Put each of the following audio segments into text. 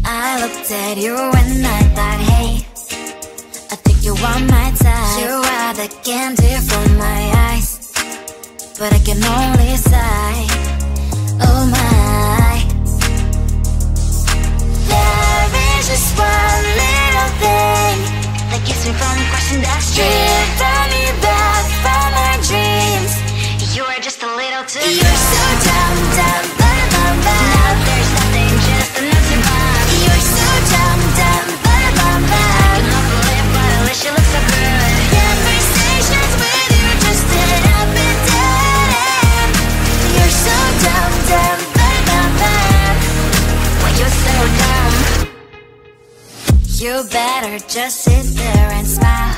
I looked at you and I thought, hey, I think you are my type. You are the candy from my eyes, but I can only sigh, oh my. There is just one little thing that keeps me from crossing that street. Drive me back from my dreams. You are just a little too good. You're so dumb, dumb, bum, bum, bum. Now there's nothing, just enough to buy. You're so dumb, dumb, bum, bum, bum. I cannot believe, but at least you look so good. Conversations with you just end up in dead end. You're so dumb, dumb, bum, bum, bum. When you're so dumb, you better just sit there and smile.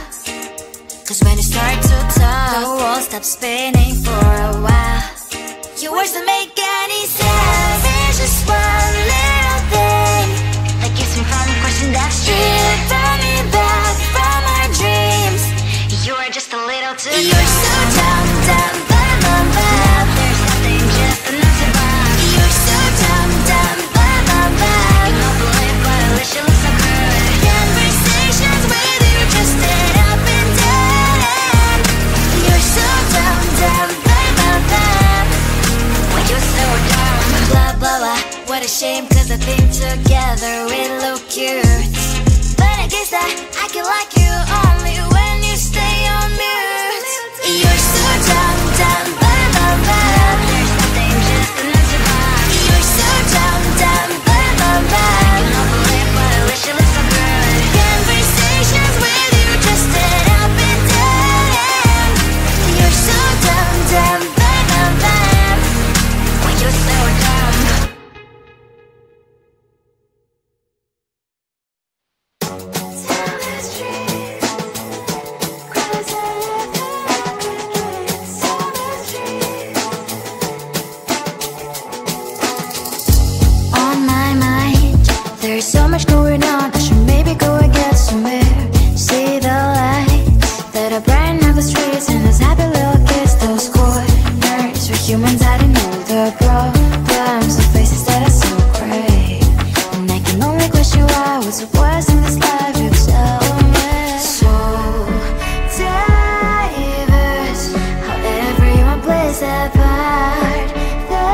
Cause when you start to talk, the world stops spinning for a while. Your words don't make any sense. There's just one little thing that keeps me from crossing that street. Draw me back from our dreams. You are just a little too good. You're so dumb, dumb, bum, bum, bum. There's nothing, just enough to buy. You're so dumb, dumb, bum, bum, bum. I cannot believe, but at least you look so good. Conversations with you just end up in dead end. You're so dumb, dumb, bum, bum, bum. When you're so dumb, blah, blah, blah. What a shame, cause I think together we look cute. But I guess that I can like you only when you stay on mute. You're so dumb, dumb, bum, bum, bum. There's nothing, just enough to buy. You're so dumb, dumb, bum, bum, bum. I cannot believe, but at least you look so good. Conversations with you just end up in dead end. You're so dumb, dumb, bum, bum, bum. When you're so dumb. On my mind, there's so much going on. I should maybe go and get somewhere. See the lights that are brighten up the streets, and those happy little kids, those corners where humans hiding all the problems, the faces that are so gray. And I can only question why, what's the worst in this life, you tell me. So diverse, how everyone plays their part. The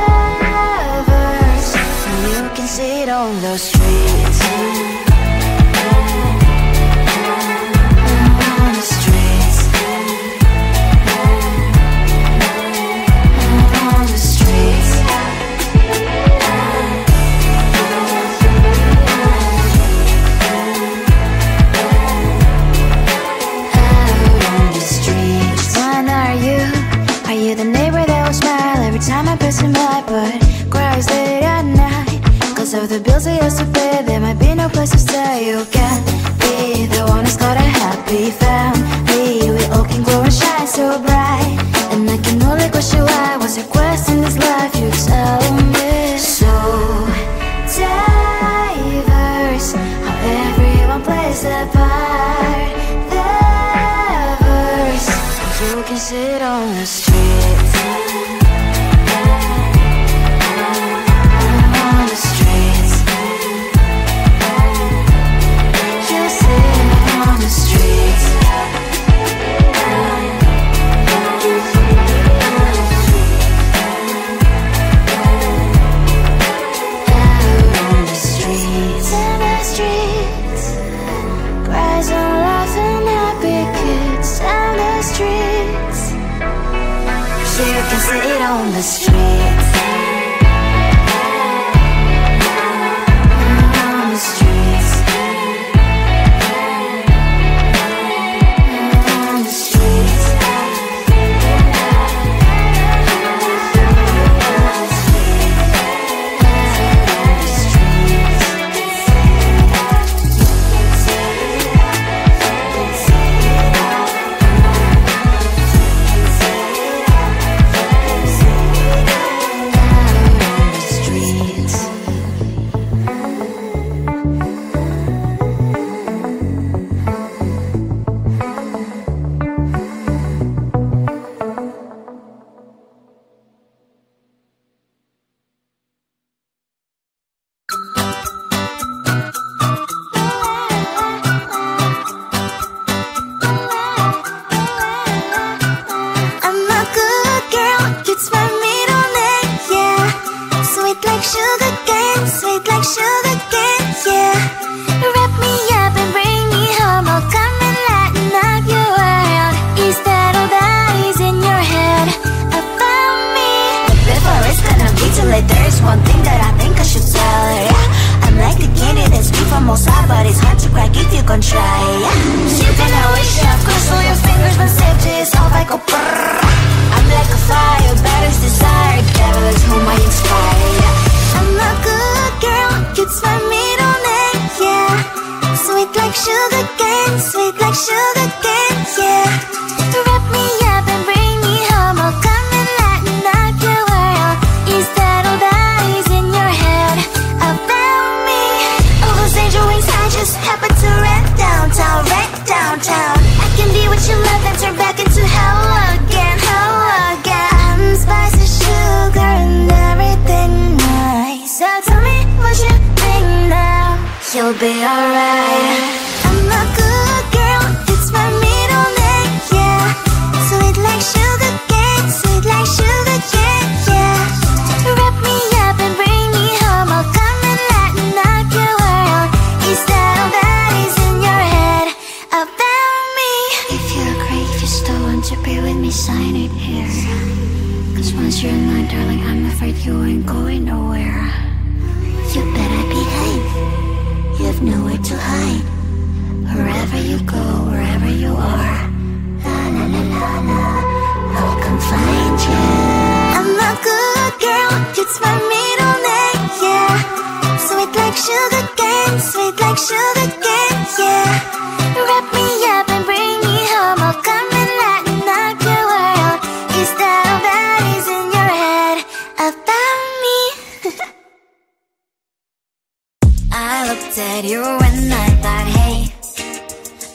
verse, and you can see it on the streets. On the streets. On the streets. Out on the streets. When are you? Are you the neighbor that will smile every time I pass him by, but cries late at night? Cause of the bills I used to pay, there might be no place to stay. You can be the one who's got a happy family. We all can glow and shine so bright. And I can only question why, what's your quest in this life, you tell me. So diverse, how everyone plays their part. The verse, you can sit on the streets. On the streets. You sit on the streets. Out on the streets. In the streets. Cries and laughing happy kids. On the streets. You can see try. You can always shove, cross all your fingers when safety is off. I go brrrr. I'm like a fire, baddest desire, devil is whom I inspire. I'm a good girl, it's my middle name, yeah. Sweet like sugar cane, sweet like sugar cane, yeah. Wrap me up and bring me home, I'll come and lighten up your world. Is that all that is in your head about me? All those angel wings I just happen to rent downtown, I can be what you love and turn back into hell again, I'm spicy sugar and everything nice. So tell me what you think now, you'll be alright. I'm a good girl, it's my middle name, yeah. Sweet like sugar cane, yeah. Wrap me up and bring me home, I'll come and lighten up your world. Is that all that is in your head about me? If you agree, if you still want to be with me, sign it here. Cause once you're in line, darling, I'm afraid you ain't going nowhere. You better behave, you have nowhere to hide. Wherever you go, wherever you are, la la la la la, I'll come find you. I'm a good girl, it's my middle name, yeah. Sweet like sugar cane, yeah. Wrap me up and bring me home, I'll come and lighten up your world. Is that all that is in your head about me? I looked at you and I thought, hey,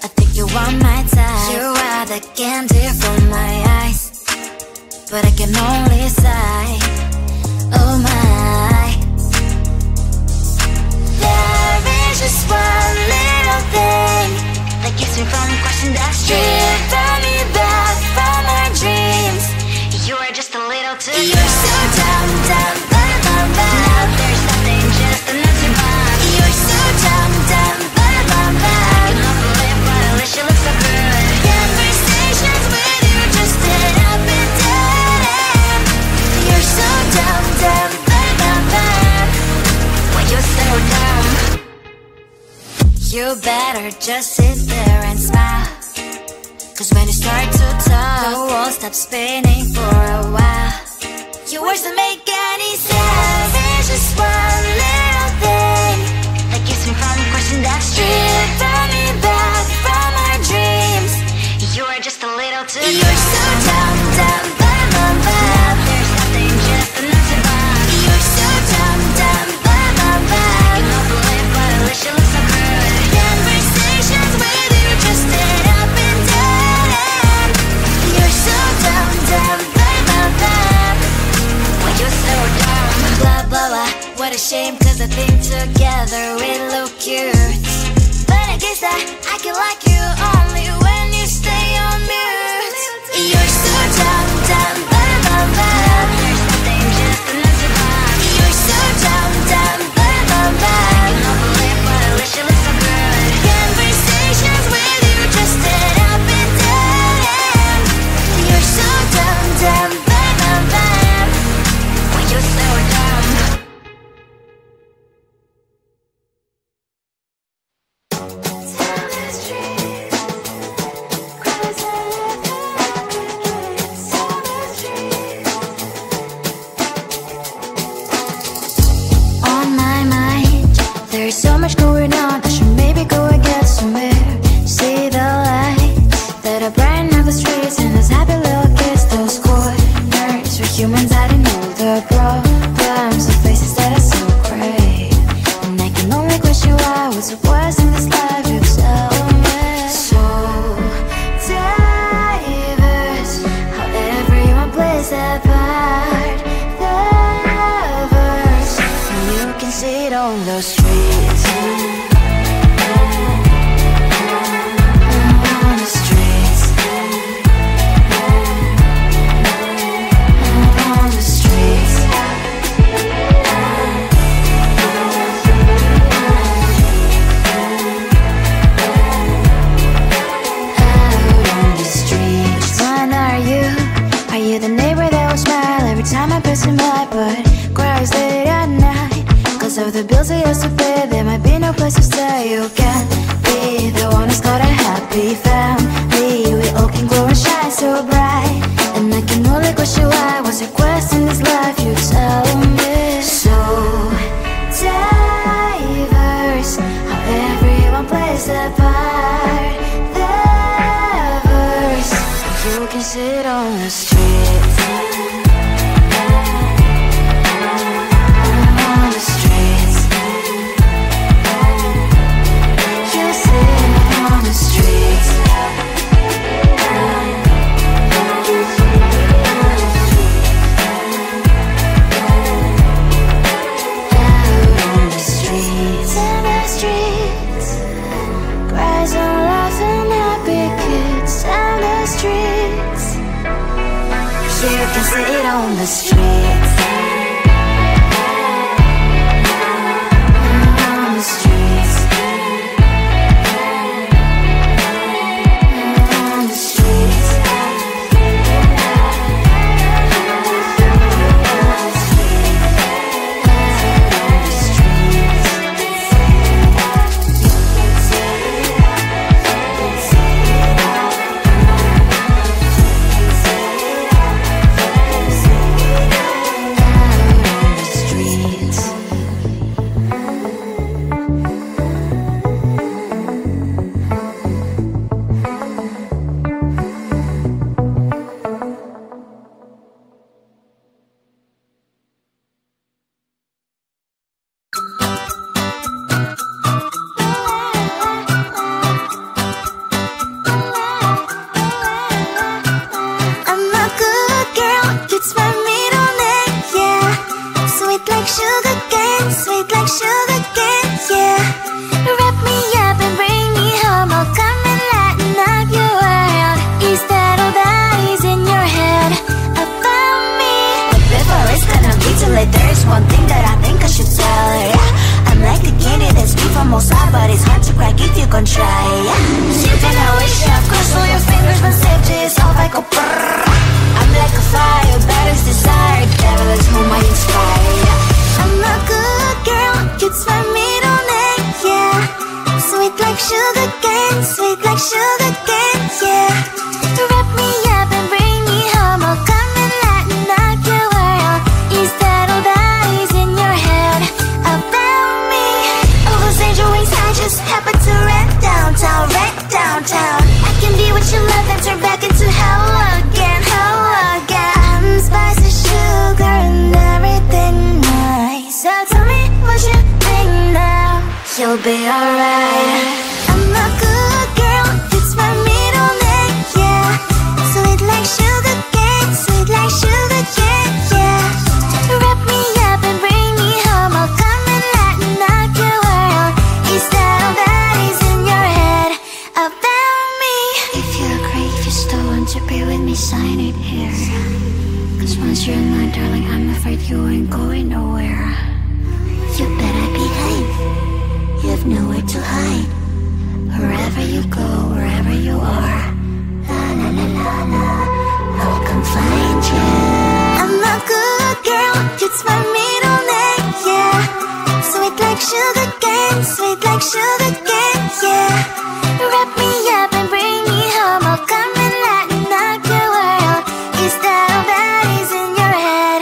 I think you are my type. You are the candy from my eyes, but I can only sigh, oh my. There is just one little thing that keeps me from crossing that street, driven me back from my dreams. You are just a little too good. You're so dumb, now there's nothing, just enough to buy. You're so dumb, I cannot believe what I wish you look so good. Conversations with you just end up in dead end. You're so dumb, when you're so dumb. You better just sit there and smile, cause when you start to talk, the world stops spinning for a while. Your words don't make any sense. There's just one little thing that keeps me from crossing that street, driven me back from my dreams. You are just a little too good. You're so dumb, there's nothing, just enough to buy. You're so dumb, I cannot believe what I wish you look so good. Conversations with you just end up in dead end. You're so dumb, when you're so dumb. Blah blah blah, what a shame, cause I think together we look cute. But I guess that I can like you only when you stay on mute. You're so dumb, there's nothing, just enough to buy. You're so dumb, I cannot believe what I wish you look so good. Conversations with you just end up in dead end. You're so dumb, when you're so dumb. On my mind, there's so much going on, I should maybe go and get somewhere. See the lights that are brighten up the streets, and those happy little kids, those corners where humans hiding all the problems, the faces that are so great. And I can only question why, what's the worst in this life if so diverse, how everyone plays their part. The verse, and you can see it on the streets, on the streets, on the streets. Out on the streets. Which one are you? Are you the neighbor that will smile every time I pass him by, but cries late at night? Cause of the bills I used to pay, there might be no place to stay. You can't be the one question why, what's your quest in this life? You tell me. So diverse, how everyone plays their part. Their verse, you can sit on the street. Sit on the streets. On the streets. On the streets. There's one thing that I think I should tell her, yeah. I'm like a candy that's sweet from outside, but it's hard to crack if you can try, yeah. You can always shove, cross all your fingers when safety is off, I go brrrr. I'm like a fire, batter's desire, devil is whom I inspire, yeah. I'm a good girl, it's my middle name, yeah. Sweet like sugar cane, yeah. Wrap me up and bring me home, I'll come and lighten up your world. Is that all that is in your head about me? Oh, those angel wings I just happen to rent downtown, I can be what you love and turn back into hell again, I'm spice and sugar and everything nice. So tell me what you think now, you'll be alright. I'm a good girl, it's my middle name, yeah. Sweet like sugar cane, yeah. Wrap me up and bring me home, I'll come and lighten up your world. Is that all that is in your head about me? If you agree, if you still want to be with me, sign it here. Cause once you're in line, darling, I'm afraid you ain't going nowhere. You better behave, you have nowhere to hide. Wherever you go, wherever you are, la la la la la, I'll come find you. I'm a good girl, it's my middle name, yeah. Sweet like sugar cane, yeah. Wrap me up and bring me home, I'll come and lighten up your world. Is that all that is in your head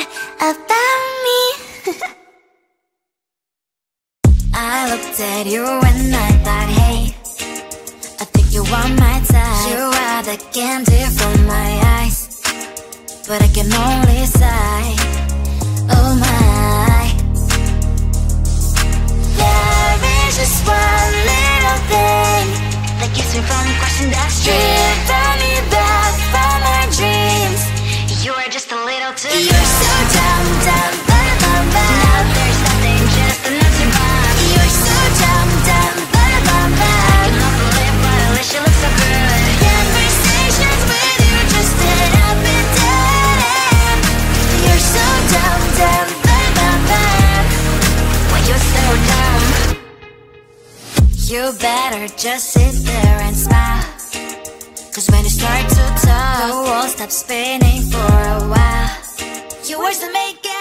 about me? I looked at you and I thought, hey, I think you are my type. You are the candy from my eyes, but I can only sigh, oh my. There is just one little thing that keeps me from crossing that street. Driven me back from my dreams. You are just a little too good. You're so dumb, now there's nothing, just an empty bomb. You're so dumb, I cannot believe but at least you look so good. Conversations with you just end up in dead end. You're so dumb, why you're so dumb. You better just sit there and smile, cause when you start to talk, the world stops spinning for a while. Your words that make it